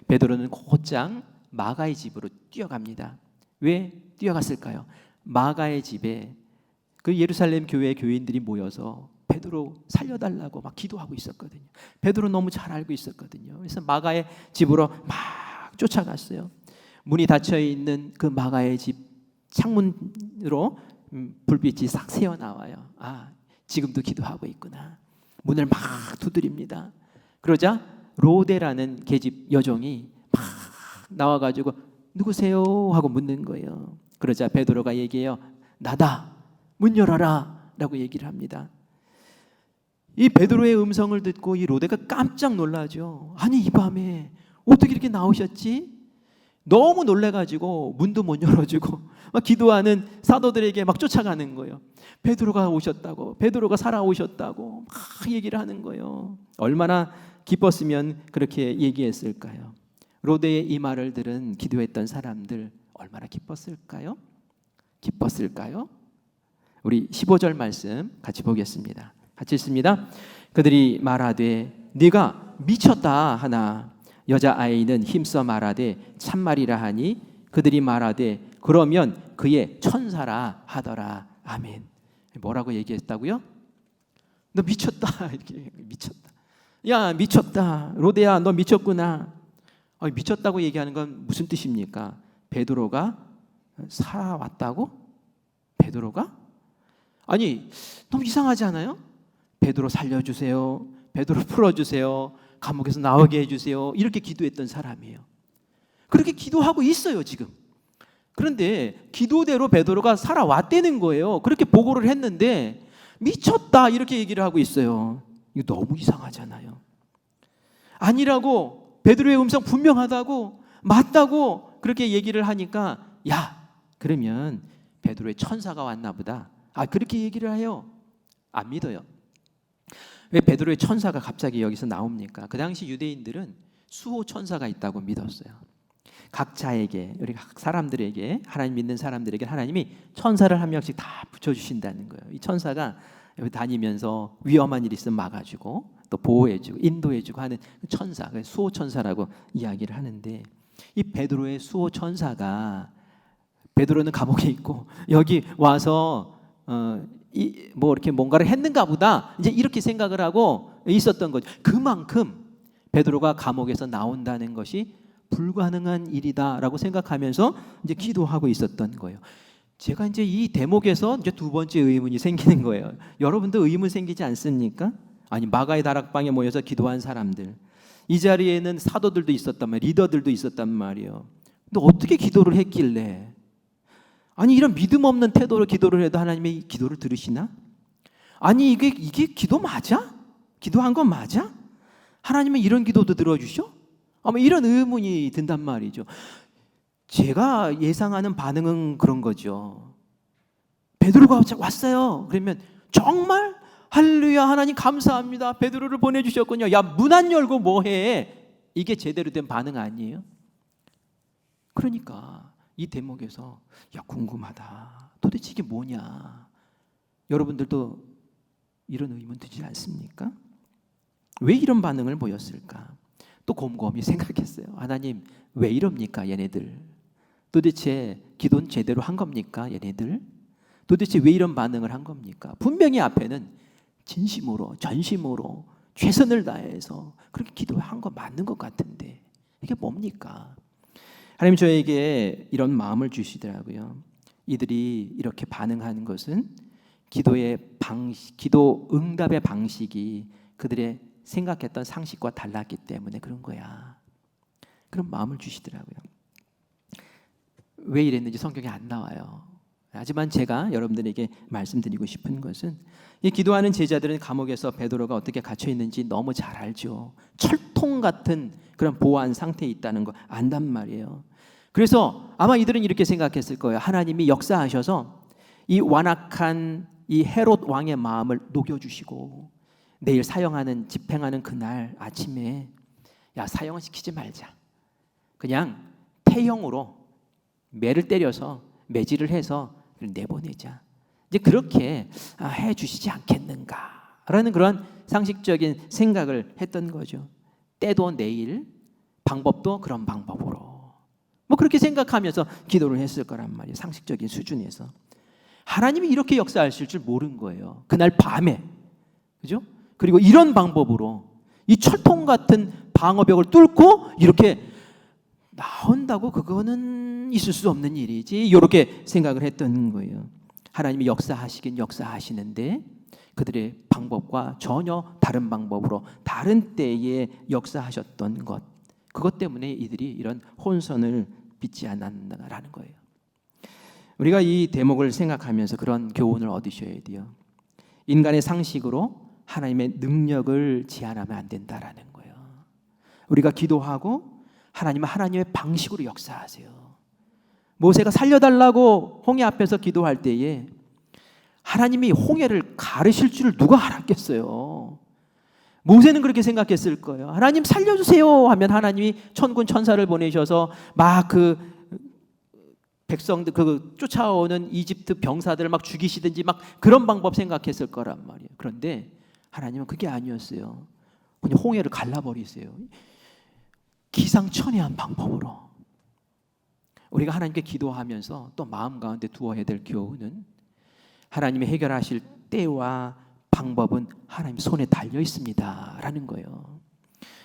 베드로는 곧장 마가의 집으로 뛰어갑니다. 왜 뛰어갔을까요? 마가의 집에 그 예루살렘 교회 교인들이 모여서 베드로 살려달라고 막 기도하고 있었거든요. 베드로 너무 잘 알고 있었거든요. 그래서 마가의 집으로 막 쫓아갔어요. 문이 닫혀 있는 그 마가의 집 창문으로 불빛이 싹 새어 나와요. 지금도 기도하고 있구나. 문을 막 두드립니다. 그러자 로데라는 계집 여종이 막 나와가지고 누구세요? 하고 묻는 거예요. 그러자 베드로가 얘기해요. 나다. 문 열어라. 라고 얘기를 합니다. 이 베드로의 음성을 듣고 이 로데가 깜짝 놀라죠. 아니 이 밤에 어떻게 이렇게 나오셨지? 너무 놀래가지고 문도 못 열어주고 막 기도하는 사도들에게 막 쫓아가는 거예요. 베드로가 오셨다고, 베드로가 살아오셨다고 막 얘기를 하는 거예요. 얼마나 기뻤으면 그렇게 얘기했을까요? 로데의 이 말을 들은 기도했던 사람들 얼마나 기뻤을까요? 우리 15절 말씀 같이 보겠습니다. 같이 읽습니다. 그들이 말하되 네가 미쳤다 하나 여자아이는 힘써 말하되 참말이라 하니 그들이 말하되 그러면 그의 천사라 하더라. 아멘. 뭐라고 얘기했다고요? 너 미쳤다. 이렇게 미쳤다. 야 미쳤다. 로데야 너 미쳤구나. 미쳤다고 얘기하는 건 무슨 뜻입니까? 베드로가 살아왔다고? 베드로가? 아니 너무 이상하지 않아요? 베드로 살려주세요. 베드로 풀어주세요. 감옥에서 나오게 해주세요. 이렇게 기도했던 사람이에요. 그렇게 기도하고 있어요 지금. 그런데 기도대로 베드로가 살아왔다는 거예요. 그렇게 보고를 했는데 미쳤다 이렇게 얘기를 하고 있어요. 이거 너무 이상하잖아요. 아니라고 베드로의 음성 분명하다고 맞다고 그렇게 얘기를 하니까 야 그러면 베드로의 천사가 왔나 보다. 그렇게 얘기를 해요. 안 믿어요. 왜 베드로의 천사가 갑자기 여기서 나옵니까? 그 당시 유대인들은 수호 천사가 있다고 믿었어요. 각자에게 우리 각 사람들에게 하나님 믿는 사람들에게 하나님이 천사를 한 명씩 다 붙여주신다는 거예요. 이 천사가 여기 다니면서 위험한 일이 있으면 막아주고 또 보호해주고 인도해주고 하는 천사, 수호 천사라고 이야기를 하는데 이 베드로의 수호 천사가 베드로는 감옥에 있고 여기 와서 뭐 이렇게 뭔가를 했는가 보다 이제 이렇게 생각을 하고 있었던 거죠. 그만큼 베드로가 감옥에서 나온다는 것이 불가능한 일이다라고 생각하면서 이제 기도하고 있었던 거예요. 제가 이제 이 대목에서 이제 두 번째 의문이 생기는 거예요. 여러분도 의문 생기지 않습니까? 아니 마가의 다락방에 모여서 기도한 사람들, 이 자리에는 사도들도 있었단 말이에요. 리더들도 있었단 말이에요. 근데 어떻게 기도를 했길래? 아니 이런 믿음 없는 태도로 기도를 해도 하나님이 기도를 들으시나? 아니 이게 기도 맞아? 기도한 건 맞아? 하나님은 이런 기도도 들어주셔? 아마 이런 의문이 든단 말이죠. 제가 예상하는 반응은 그런 거죠. 베드로가 왔어요. 그러면 정말 할렐루야, 하나님 감사합니다. 베드로를 보내주셨군요. 야, 문 안 열고 뭐해? 이게 제대로 된 반응 아니에요? 그러니까 이 대목에서 야, 궁금하다. 도대체 이게 뭐냐? 여러분들도 이런 의문 드지 않습니까? 왜 이런 반응을 보였을까? 또 곰곰이 생각했어요. 하나님, 왜 이럽니까 얘네들? 도대체 기도는 제대로 한 겁니까 얘네들? 도대체 왜 이런 반응을 한 겁니까? 분명히 앞에는 진심으로 전심으로 최선을 다해서 그렇게 기도한 거 맞는 것 같은데 이게 뭡니까? 하나님 저에게 이런 마음을 주시더라고요. 이들이 이렇게 반응하는 것은 기도 응답의 방식이 그들의 생각했던 상식과 달랐기 때문에 그런 거야. 그런 마음을 주시더라고요. 왜 이랬는지 성경에 안 나와요. 하지만 제가 여러분들에게 말씀드리고 싶은 것은 이 기도하는 제자들은 감옥에서 베드로가 어떻게 갇혀 있는지 너무 잘 알죠. 철통 같은 그런 보안 상태에 있다는 거 안단 말이에요. 그래서 아마 이들은 이렇게 생각했을 거예요. 하나님이 역사하셔서 이 완악한 이 헤롯 왕의 마음을 녹여주시고 내일 사형하는 집행하는 그날 아침에 야, 사형은 시키지 말자. 그냥 태형으로 매를 때려서 매질을 해서 내보내자. 이제 그렇게 해주시지 않겠는가라는 그런 상식적인 생각을 했던 거죠. 때도 내일, 방법도 그런 방법으로. 뭐 그렇게 생각하면서 기도를 했을 거란 말이에요. 상식적인 수준에서. 하나님이 이렇게 역사하실 줄 모른 거예요. 그날 밤에. 그죠? 그리고 이런 방법으로 이 철통 같은 방어벽을 뚫고 이렇게 나온다고 그거는 있을 수 없는 일이지. 이렇게 생각을 했던 거예요. 하나님이 역사하시긴 역사하시는데 그들의 방법과 전혀 다른 방법으로 다른 때에 역사하셨던 것. 그것 때문에 이들이 이런 혼선을 빚지 않았다라는 거예요. 우리가 이 대목을 생각하면서 그런 교훈을 얻으셔야 돼요. 인간의 상식으로 하나님의 능력을 제한하면 안 된다라는 거예요. 우리가 기도하고 하나님은 하나님의 방식으로 역사하세요. 모세가 살려달라고 홍해 앞에서 기도할 때에 하나님이 홍해를 가르실 줄 누가 알았겠어요. 모세는 그렇게 생각했을 거예요. 하나님 살려주세요 하면 하나님이 천군 천사를 보내셔서 막 그 백성들 그 쫓아오는 이집트 병사들을 막 죽이시든지 막 그런 방법 생각했을 거란 말이에요. 그런데 하나님은 그게 아니었어요. 그냥 홍해를 갈라버리세요. 기상천외한 방법으로. 우리가 하나님께 기도하면서 또 마음 가운데 두어야 될 교훈은 하나님이 해결하실 때와 방법은 하나님 손에 달려 있습니다라는 거예요.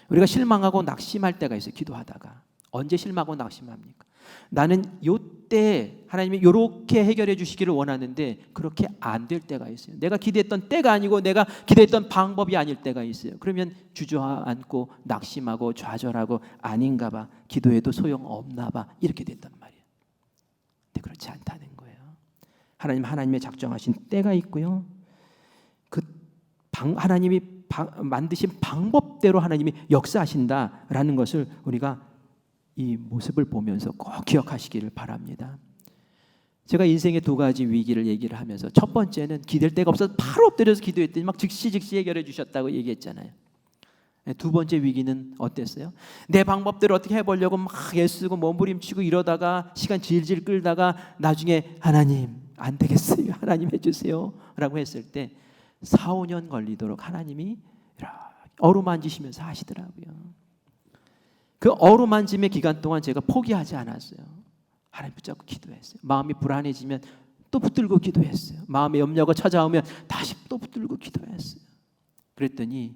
우리가 실망하고 낙심할 때가 있어요. 기도하다가. 언제 실망하고 낙심합니까? 나는 요때 하나님이 이렇게 해결해 주시기를 원하는데 그렇게 안 될 때가 있어요. 내가 기대했던 때가 아니고 내가 기대했던 방법이 아닐 때가 있어요. 그러면 주저앉고 낙심하고 좌절하고 아닌가 봐. 기도해도 소용없나 봐. 이렇게 된단 말이에요. 근데 그렇지 않다는 거예요. 하나님의 작정하신 때가 있고요. 하나님이 만드신 방법대로 하나님이 역사하신다라는 것을 우리가 이 모습을 보면서 꼭 기억하시기를 바랍니다. 제가 인생의 두 가지 위기를 얘기를 하면서 첫 번째는 기댈 데가 없어서 바로 엎드려서 기도했더니 막 즉시 해결해 주셨다고 얘기했잖아요. 두 번째 위기는 어땠어요? 내 방법대로 어떻게 해보려고 막 애쓰고 몸부림치고 이러다가 시간 질질 끌다가 나중에 하나님 안 되겠어요. 하나님 해주세요 라고 했을 때 4, 5년 걸리도록 하나님이 어루만지시면서 하시더라고요. 그 어루만짐의 기간 동안 제가 포기하지 않았어요. 하나님 붙잡고 기도했어요. 마음이 불안해지면 또 붙들고 기도했어요. 마음의 염려가 찾아오면 다시 또 붙들고 기도했어요. 그랬더니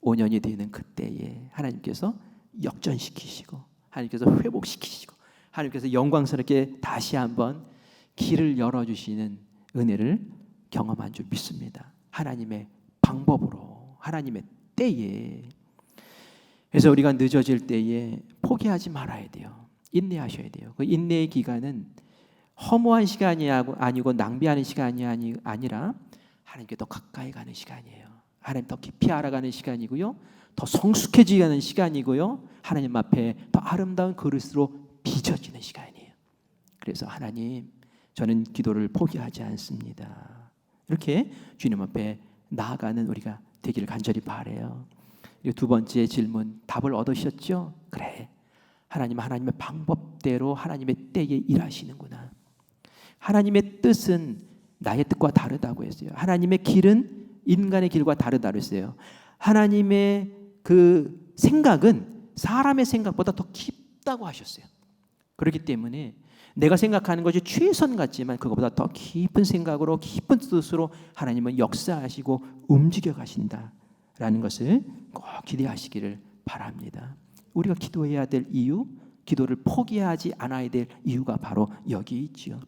5년이 되는 그때에 하나님께서 역전시키시고 하나님께서 회복시키시고 하나님께서 영광스럽게 다시 한번 길을 열어주시는 은혜를 경험한 줄 믿습니다. 하나님의 방법으로 하나님의 때에. 그래서 우리가 늦어질 때에 포기하지 말아야 돼요. 인내하셔야 돼요. 그 인내의 기간은 허무한 시간이 아니고 낭비하는 시간이 아니라 하나님께 더 가까이 가는 시간이에요. 하나님 더 깊이 알아가는 시간이고요. 더 성숙해지는 시간이고요. 하나님 앞에 더 아름다운 그릇으로 빚어지는 시간이에요. 그래서 하나님, 저는 기도를 포기하지 않습니다. 이렇게 주님 앞에 나아가는 우리가 되기를 간절히 바라요. 그리고 두 번째 질문, 답을 얻으셨죠? 그래, 하나님은 하나님의 방법대로 하나님의 때에 일하시는구나. 하나님의 뜻은 나의 뜻과 다르다고 했어요. 하나님의 길은 인간의 길과 다르다고 했어요. 하나님의 그 생각은 사람의 생각보다 더 깊다고 하셨어요. 그렇기 때문에 내가 생각하는 것이 최선 같지만 그것보다 더 깊은 생각으로 깊은 뜻으로 하나님은 역사하시고 움직여 가신다라는 것을 꼭 기대하시기를 바랍니다. 우리가 기도해야 될 이유, 기도를 포기하지 않아야 될 이유가 바로 여기 있지요.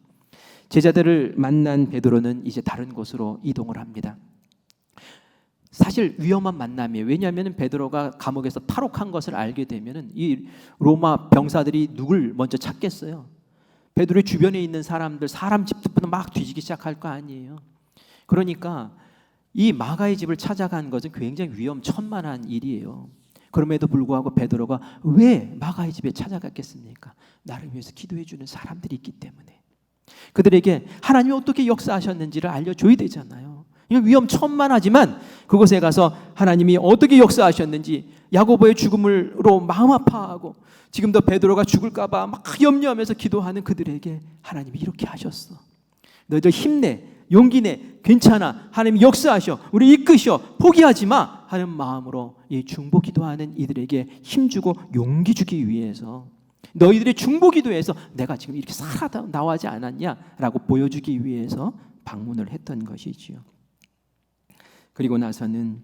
제자들을 만난 베드로는 이제 다른 곳으로 이동을 합니다. 사실 위험한 만남이에요. 왜냐하면 베드로가 감옥에서 탈옥한 것을 알게 되면 이 로마 병사들이 누굴 먼저 찾겠어요? 베드로의 주변에 있는 사람들, 사람 집부터 막 뒤지기 시작할 거 아니에요. 그러니까 이 마가의 집을 찾아간 것은 굉장히 위험천만한 일이에요. 그럼에도 불구하고 베드로가 왜 마가의 집에 찾아갔겠습니까? 나를 위해서 기도해 주는 사람들이 있기 때문에. 그들에게 하나님이 어떻게 역사하셨는지를 알려줘야 되잖아요. 이건 위험천만하지만 그곳에 가서 하나님이 어떻게 역사하셨는지, 야고보의 죽음으로 마음 아파하고 지금도 베드로가 죽을까 봐 막 염려하면서 기도하는 그들에게 하나님이 이렇게 하셨어. 너희들 힘내, 용기 내, 괜찮아, 하나님이 역사하셔, 우리 이끄셔, 포기하지 마 하는 마음으로 이 중보 기도하는 이들에게 힘주고 용기 주기 위해서, 너희들의 중보 기도에서 내가 지금 이렇게 살아 나오지 않았냐라고 보여주기 위해서 방문을 했던 것이지요. 그리고 나서는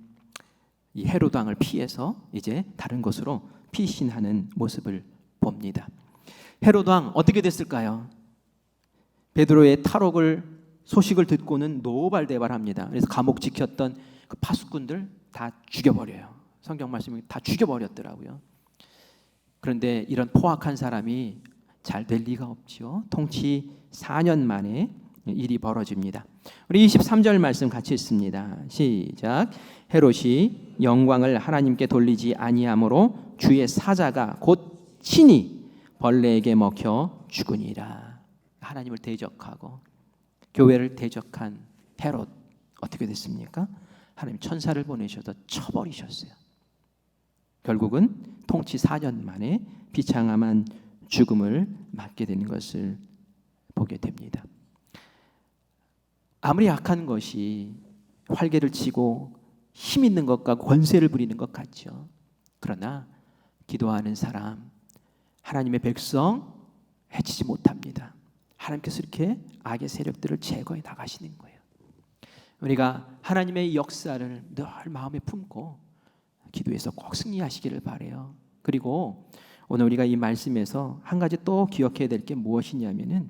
이 헤로드 왕을 피해서 이제 다른 곳으로 피신하는 모습을 봅니다. 헤로드 왕 어떻게 됐을까요? 베드로의 탈옥을 소식을 듣고는 노발대발합니다. 그래서 감옥 지켰던 그 파수꾼들 다 죽여버려요. 성경 말씀이 다 죽여버렸더라고요. 그런데 이런 포악한 사람이 잘 될 리가 없지요. 통치 4년 만에 일이 벌어집니다. 우리 23절 말씀 같이 읽습니다. 시작. 헤롯이 영광을 하나님께 돌리지 아니하므로 주의 사자가 곧 친히 벌레에게 먹혀 죽으니라. 하나님을 대적하고 교회를 대적한 헤롯 어떻게 됐습니까? 하나님 천사를 보내셔서 쳐버리셨어요. 결국은 통치 4년 만에 비참한 죽음을 맞게 되는 것을 보게 됩니다. 아무리 악한 것이 활개를 치고 힘 있는 것과 권세를 부리는 것 같죠. 그러나 기도하는 사람, 하나님의 백성 해치지 못합니다. 하나님께서 이렇게 악의 세력들을 제거해 나가시는 거예요. 우리가 하나님의 역사를 늘 마음에 품고 기도해서 꼭 승리하시기를 바라요. 그리고 오늘 우리가 이 말씀에서 한 가지 또 기억해야 될 게 무엇이냐면은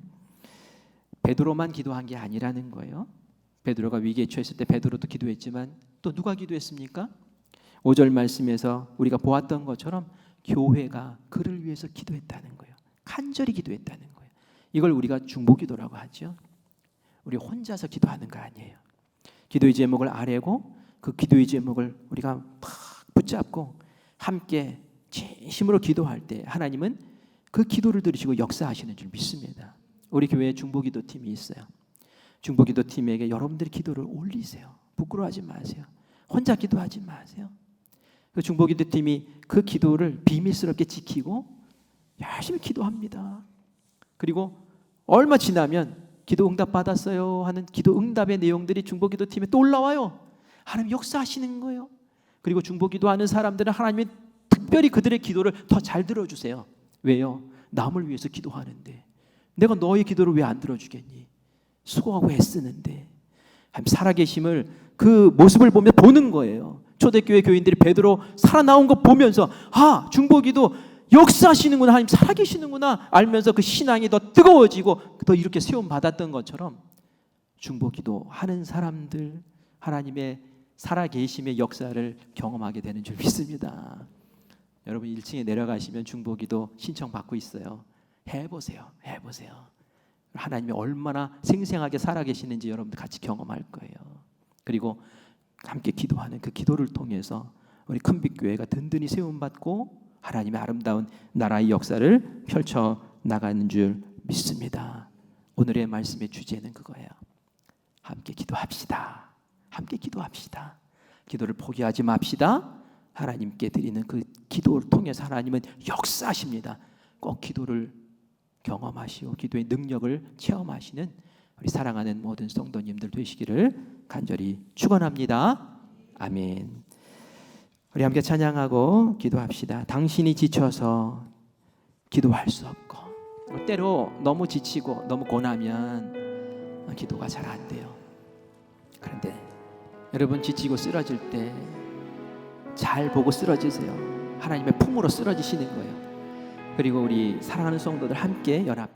베드로만 기도한 게 아니라는 거예요. 베드로가 위기에 처했을 때 베드로도 기도했지만 또 누가 기도했습니까? 5절 말씀에서 우리가 보았던 것처럼 교회가 그를 위해서 기도했다는 거예요. 간절히 기도했다는 거예요. 이걸 우리가 중보기도라고 하죠. 우리 혼자서 기도하는 거 아니에요. 기도의 제목을 아뢰고 그 기도의 제목을 우리가 막 붙잡고 함께 진심으로 기도할 때 하나님은 그 기도를 들으시고 역사하시는 줄 믿습니다. 우리 교회에 중보기도팀이 있어요. 중보기도팀에게 여러분들이 기도를 올리세요. 부끄러워하지 마세요. 혼자 기도하지 마세요. 그 중보기도팀이 그 기도를 비밀스럽게 지키고 열심히 기도합니다. 그리고 얼마 지나면 기도 응답 받았어요 하는 기도 응답의 내용들이 중보기도팀에 또 올라와요. 하나님 역사하시는 거예요. 그리고 중보기도하는 사람들은 하나님이 특별히 그들의 기도를 더 잘 들어주세요. 왜요? 남을 위해서 기도하는데 내가 너의 기도를 왜 안 들어주겠니? 수고하고 애쓰는데. 살아계심을 그 모습을 보면 보는 거예요. 초대교회 교인들이 베드로 살아나온 거 보면서 아, 중보기도 역사하시는구나, 하나님 살아계시는구나 알면서 그 신앙이 더 뜨거워지고 더 이렇게 세움받았던 것처럼 중보기도 하는 사람들 하나님의 살아계심의 역사를 경험하게 되는 줄 믿습니다. 여러분 1층에 내려가시면 중보기도 신청받고 있어요. 해보세요. 하나님이 얼마나 생생하게 살아계시는지 여러분들 같이 경험할 거예요. 그리고 함께 기도하는 그 기도를 통해서 우리 큰빛교회가 든든히 세움받고 하나님의 아름다운 나라의 역사를 펼쳐 나가는 줄 믿습니다. 오늘의 말씀의 주제는 그거예요. 함께 기도합시다. 함께 기도합시다. 기도를 포기하지 맙시다. 하나님께 드리는 그 기도를 통해서 하나님은 역사하십니다. 꼭 기도를 경험하시고 기도의 능력을 체험하시는 우리 사랑하는 모든 성도님들 되시기를 간절히 축원합니다. 아멘. 우리 함께 찬양하고 기도합시다. 당신이 지쳐서 기도할 수 없고, 때로 너무 지치고 너무 고나면 기도가 잘 안 돼요. 그런데 여러분, 지치고 쓰러질 때 잘 보고 쓰러지세요. 하나님의 품으로 쓰러지시는 거예요. 그리고 우리 사랑하는 성도들 함께 연합